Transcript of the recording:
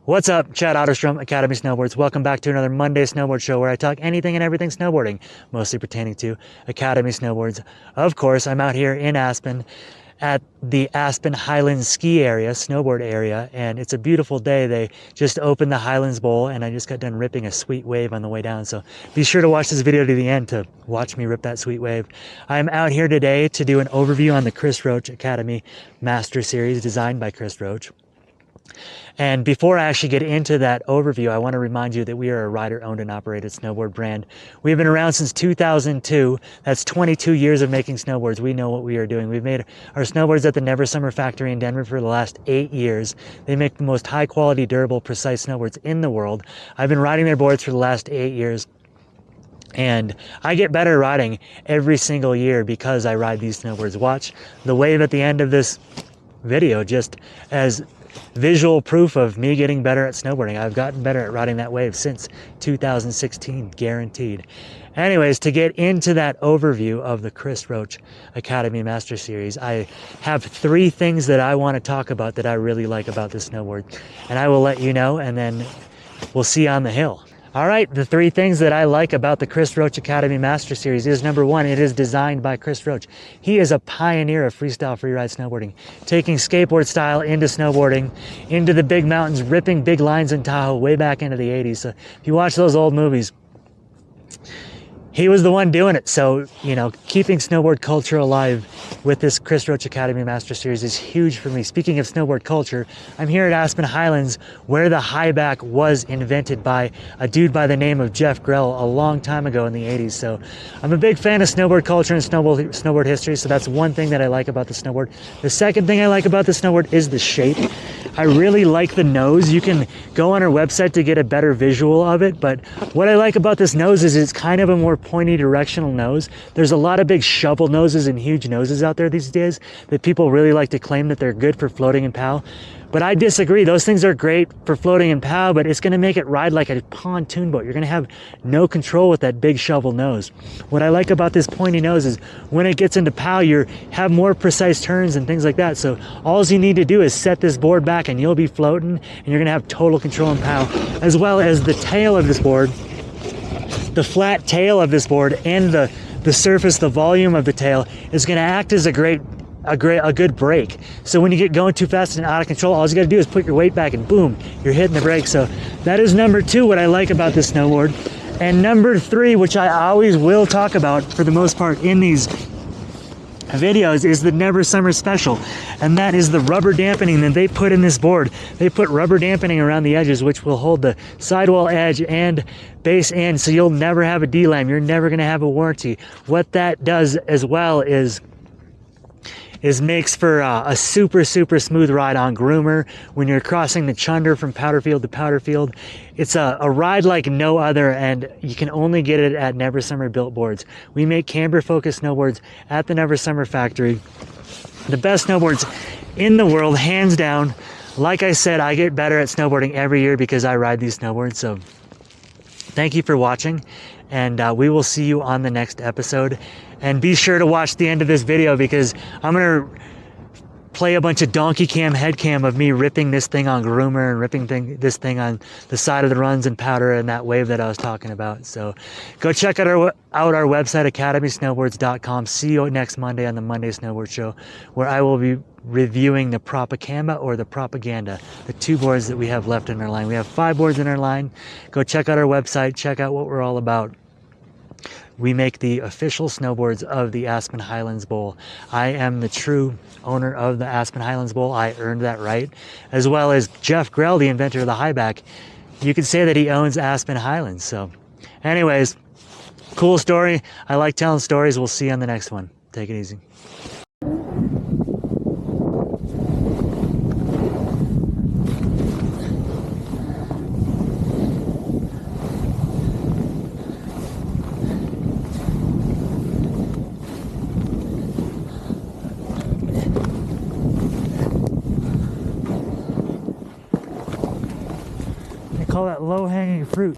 What's up, Chad Otterstrom, Academy Snowboards. Welcome back to another Monday Snowboard Show where I talk anything and everything snowboarding, mostly pertaining to Academy Snowboards. Of course, I'm out here in Aspen at the Aspen Highlands ski area, snowboard area, and it's a beautiful day. They just opened the Highlands Bowl and I just got done ripping a sweet wave on the way down. So be sure to watch this video to the end to watch me rip that sweet wave. I'm out here today to do an overview on the Chris Roach Academy Master Series designed by Chris Roach. And before I actually get into that overview, I want to remind you that we are a rider-owned and operated snowboard brand. We've been around since 2002. That's 22 years of making snowboards. We know what we are doing. We've made our snowboards at the Never Summer factory in Denver for the last 8 years. They make the most high-quality, durable, precise snowboards in the world. I've been riding their boards for the last 8 years. And I get better riding every single year because I ride these snowboards. Watch the wave at the end of this video just as visual proof of me getting better at snowboarding. I've gotten better at riding that wave since 2016, guaranteed. Anyways, to get into that overview of the Chris Roach Academy Master Series, I have 3 things that I want to talk about that I really like about this snowboard. And I will let you know, and then we'll see you on the hill. All right, the 3 things that I like about the Chris Roach Academy Master Series is, number 1, it is designed by Chris Roach. He is a pioneer of freestyle freeride snowboarding, taking skateboard style into snowboarding, into the big mountains, ripping big lines in Tahoe way back into the 80s. So if you watch those old movies, he was the one doing it. So, you know, keeping snowboard culture alive with this Chris Roach Academy Master Series is huge for me. Speaking of snowboard culture, I'm here at Aspen Highlands, where the high back was invented by a dude by the name of Jeff Grell a long time ago in the 80s. So I'm a big fan of snowboard culture and snowboard history. So that's one thing that I like about the snowboard. The second thing I like about the snowboard is the shape. I really like the nose. You can go on our website to get a better visual of it, but what I like about this nose is it's kind of a more pointy directional nose. There's a lot of big shovel noses and huge noses out there these days that people really like to claim that they're good for floating and POW. But I disagree. Those things are great for floating and POW, but it's going to make it ride like a pontoon boat. You're going to have no control with that big shovel nose. What I like about this pointy nose is when it gets into POW, you have more precise turns and things like that. So all you need to do is set this board back and you'll be floating, and you're going to have total control in POW, as well as the tail of this board, the flat tail of this board, and the surface, the volume of the tail is going to act as a good brake. So when you get going too fast and out of control, all you got to do is put your weight back and boom, you're hitting the brake. So that is number 2, what I like about this snowboard. And number 3, which I always will talk about for the most part in these videos, is the Never Summer Special. And that is the rubber dampening that they put in this board. They put rubber dampening around the edges, which will hold the sidewall edge and base end, so you'll never have a D-lam. You're never going to have a warranty. What that does as well is makes for a super smooth ride on groomer when you're crossing the chunder from powder field to powder field. It's a ride like no other, and you can only get it at Never Summer built boards. We make Camber focused snowboards at the Never Summer factory. The best snowboards in the world, hands down. Like I said, I get better at snowboarding every year because I ride these snowboards. So thank you for watching, and we will see you on the next episode. And be sure to watch the end of this video because I'm going to play a bunch of donkey cam, head cam of me ripping this thing on groomer and ripping this thing on the side of the runs and powder and that wave that I was talking about. So go check out our website, academysnowboards.com. See you next Monday on the Monday Snowboard Show, where I will be reviewing the Propaganda or the Propaganda, the 2 boards that we have left in our line. We have 5 boards in our line. Go check out our website, check out what we're all about. We make the official snowboards of the Aspen Highlands Bowl. I am the true owner of the Aspen Highlands Bowl. I earned that right. As well as Jeff Grell, the inventor of the high back. You could say that he owns Aspen Highlands. So anyways, cool story. I like telling stories. We'll see you on the next one. Take it easy. Call that low-hanging fruit.